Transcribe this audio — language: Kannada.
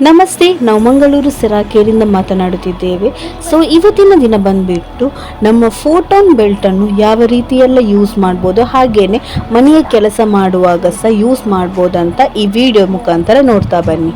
ನಮಸ್ತೆ, ನಾವು ಮಂಗಳೂರು ಸಿರಾಕೇರಿಂದ ಮಾತನಾಡುತ್ತಿದ್ದೇವೆ. ಸೊ ಇವತ್ತಿನ ದಿನ ಬಂದುಬಿಟ್ಟು ನಮ್ಮ ಫೋಟೋನ್ ಬೆಲ್ಟನ್ನು ಯಾವ ರೀತಿಯೆಲ್ಲ ಯೂಸ್ ಮಾಡ್ಬೋದು, ಹಾಗೆಯೇ ಮನೆಯ ಕೆಲಸ ಮಾಡುವಾಗ ಸಹ ಯೂಸ್ ಮಾಡ್ಬೋದಂತ ಈ ವಿಡಿಯೋ ಮುಖಾಂತರ ನೋಡ್ತಾ ಬನ್ನಿ.